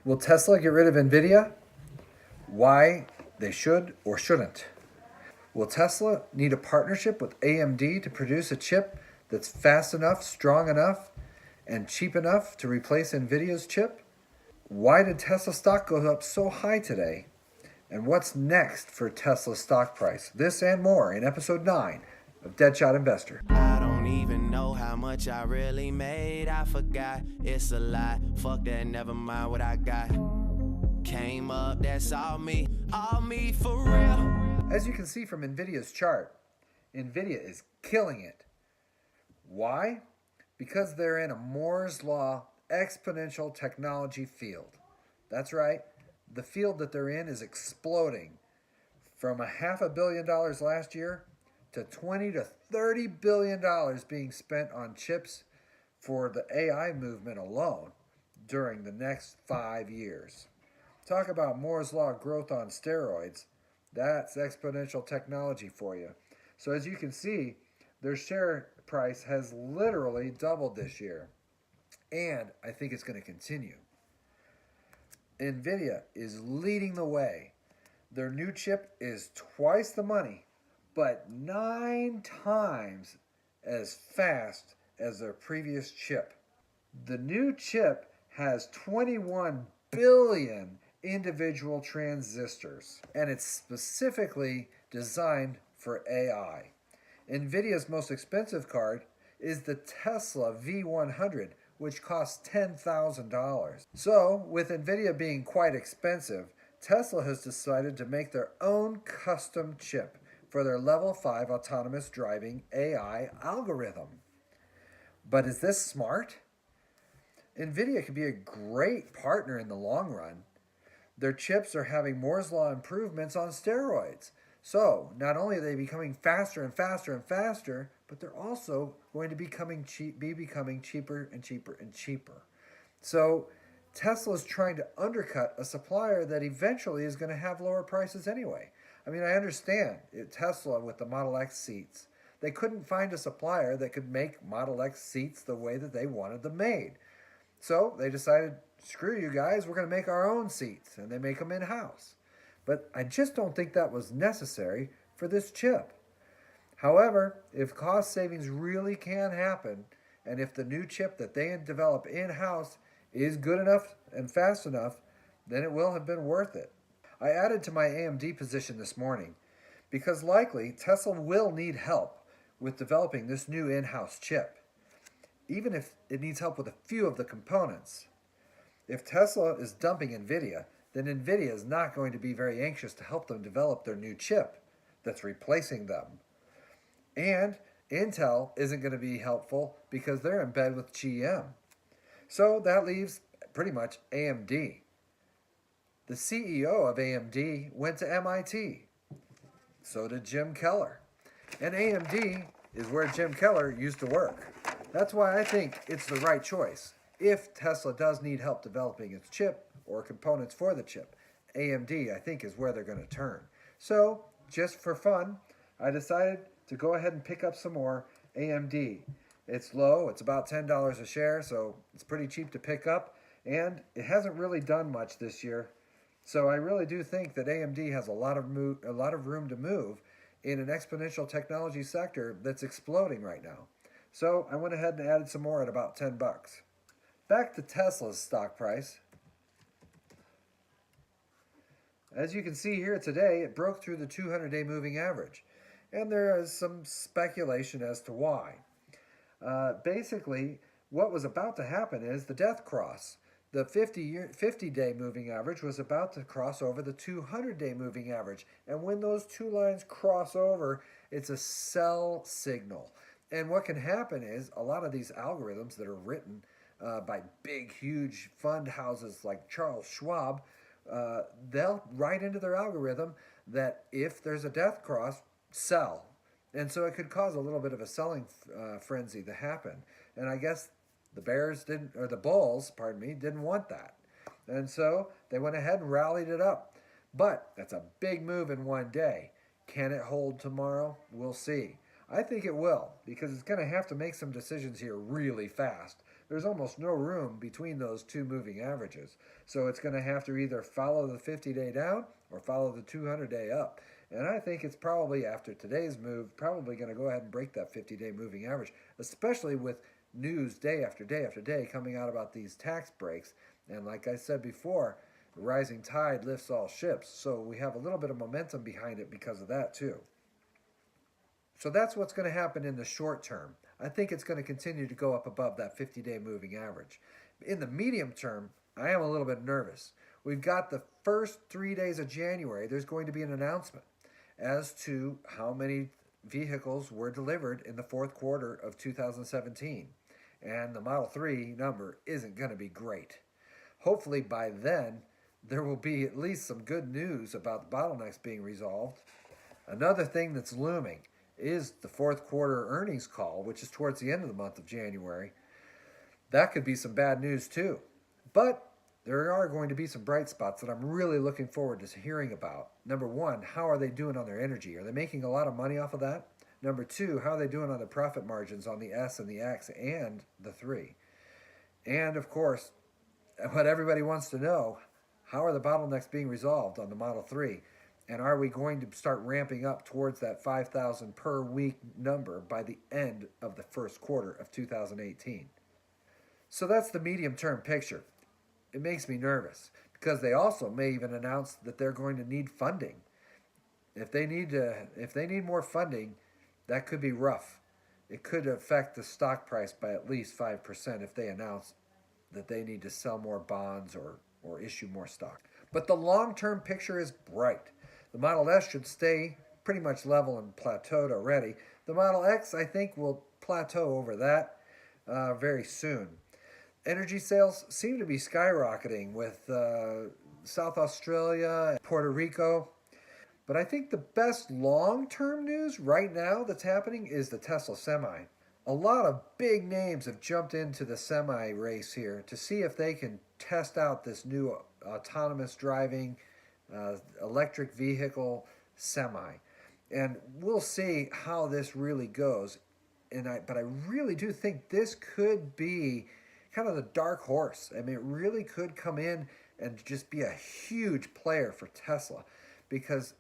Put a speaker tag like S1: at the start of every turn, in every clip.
S1: Will Tesla get rid of NVIDIA? Why they should or shouldn't. Will Tesla need a partnership with AMD to produce a chip that's fast enough, strong enough, and cheap enough to replace NVIDIA's chip? Why did Tesla stock go up so high today? And what's next for Tesla's stock price? This and more in episode 9 of Deadshot Investor.
S2: I don't even know how much I really made. I forgot, it's a lie. Fuck that, never mind what I got. Came up, that's all me for real.
S1: As you can see from NVIDIA's chart, NVIDIA is killing it. Why? Because they're in a Moore's Law exponential technology field. That's right. The field that they're in is exploding from $500 million last year to $20 to $30 billion being spent on chips for the AI movement alone during the next 5 years. Talk about Moore's Law growth on steroids. That's exponential technology for you. So as you can see, their share price has literally doubled this year. And I think it's going to continue. NVIDIA is leading the way. Their new chip is twice the money, but 9 times as fast as their previous chip. The new chip has 21 billion individual transistors, and it's specifically designed for AI. NVIDIA's most expensive card is the Tesla V100, which costs $10,000. So, with NVIDIA being quite expensive, Tesla has decided to make their own custom chip for their Level 5 autonomous driving AI algorithm. But is this smart? NVIDIA could be a great partner in the long run. Their chips are having Moore's Law improvements on steroids. So, not only are they becoming faster and faster and faster, but they're also going to be becoming cheaper and cheaper and cheaper. So, Tesla's trying to undercut a supplier that eventually is going to have lower prices anyway. I mean, I understand Tesla with the Model X seats. They couldn't find a supplier that could make Model X seats the way that they wanted them made. So they decided, screw you guys, we're going to make our own seats, and they make them in-house. But I just don't think that was necessary for this chip. However, if cost savings really can happen, and if the new chip that they develop in-house is good enough and fast enough, then it will have been worth it. I added to my AMD position this morning because likely Tesla will need help with developing this new in-house chip, even if it needs help with a few of the components. If Tesla is dumping NVIDIA, then NVIDIA is not going to be very anxious to help them develop their new chip that's replacing them. And Intel isn't going to be helpful because they're in bed with GM. So that leaves pretty much AMD. The CEO of AMD went to MIT. So did Jim Keller. And AMD is where Jim Keller used to work. That's why I think it's the right choice. If Tesla does need help developing its chip or components for the chip, AMD, I think, is where they're going to turn. So, just for fun, I decided to go ahead and pick up some more AMD. It's low, it's about $10 a share, so it's pretty cheap to pick up, and it hasn't really done much this year. So I really do think that AMD has a lot of room to move in an exponential technology sector that's exploding right now. So I went ahead and added some more at about 10 bucks. Back to Tesla's stock price. As you can see here today, it broke through the 200-day moving average. And there is some speculation as to why. Basically, what was about to happen is the death cross. The 50-day moving average was about to cross over the 200-day moving average. And when those two lines cross over, it's a sell signal. And what can happen is a lot of these algorithms that are written by big, huge fund houses like Charles Schwab, they'll write into their algorithm that if there's a death cross, sell. And so it could cause a little bit of a selling frenzy to happen. And I guess the Bulls, didn't want that. And so they went ahead and rallied it up. But that's a big move in one day. Can it hold tomorrow? We'll see. I think it will, because it's going to have to make some decisions here really fast There's almost no room between those two moving averages. So it's going to have to either follow the 50-day down or follow the 200-day up. And I think it's probably, after today's move, probably going to go ahead and break that 50-day moving average, especially with news day after day after day coming out about these tax breaks. And like I said before, the rising tide lifts all ships. So we have a little bit of momentum behind it because of that too. So that's what's going to happen in the short term. I think it's going to continue to go up above that 50-day moving average. In the medium term, I am a little bit nervous. We've got the first 3 days of January. There's going to be an announcement as to how many vehicles were delivered in the fourth quarter of 2017. And the Model 3 number isn't going to be great. Hopefully by then, there will be at least some good news about the bottlenecks being resolved. Another thing that's looming is the fourth quarter earnings call, which is towards the end of the month of January. That could be some bad news too. But there are going to be some bright spots that I'm really looking forward to hearing about. Number one, how are they doing on their energy? Are they making a lot of money off of that? Number two, how are they doing on their profit margins on the S and the X and the 3? And of course, what everybody wants to know, how are the bottlenecks being resolved on the Model 3? And are we going to start ramping up towards that 5,000 per week number by the end of the first quarter of 2018? So that's the medium-term picture. It makes me nervous because they also may even announce that they're going to need funding. If they need more funding, that could be rough. It could affect the stock price by at least 5% if they announce that they need to sell more bonds or issue more stock. But the long-term picture is bright. The Model S should stay pretty much level and plateaued already. The Model X, I think, will plateau over that very soon. Energy sales seem to be skyrocketing with South Australia, Puerto Rico. But I think the best long-term news right now that's happening is the Tesla Semi. A lot of big names have jumped into the semi race here to see if they can test out this new autonomous driving electric vehicle semi. And we'll see how this really goes. But I really do think this could be kind of the dark horse. I mean, it really could come in and just be a huge player for Tesla, because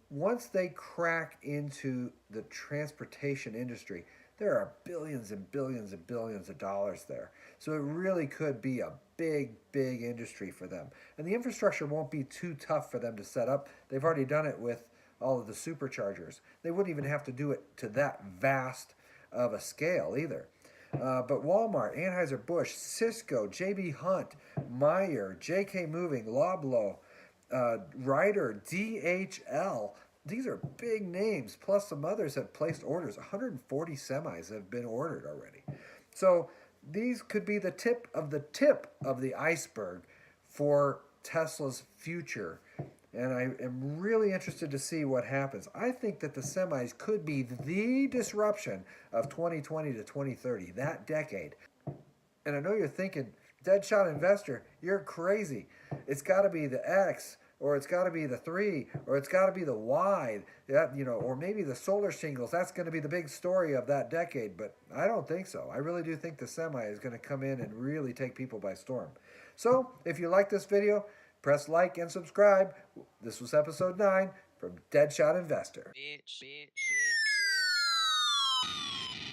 S1: once they crack into the transportation industry, there are billions and billions and billions of dollars there. So it really could be a big, big industry for them. And the infrastructure won't be too tough for them to set up. They've already done it with all of the superchargers. They wouldn't even have to do it to that vast of a scale either. But Walmart, Anheuser-Busch, Cisco, J.B. Hunt, Meyer, J.K. Moving, Loblaw, Ryder, DHL, these are big names, plus some others have placed orders. 140 semis have been ordered already. So these could be the tip of the iceberg for Tesla's future. And I am really interested to see what happens. I think that the semis could be the disruption of 2020 to 2030, that decade. And I know you're thinking, Deadshot Investor, you're crazy. It's got to be the X, or it's got to be the 3, or it's got to be the Y, or maybe the solar shingles. That's going to be the big story of that decade. But I don't think so. I really do think the semi is going to come in and really take people by storm. So if you like this video, press like and subscribe. This was episode 9 from Deadshot Investor. Bitch.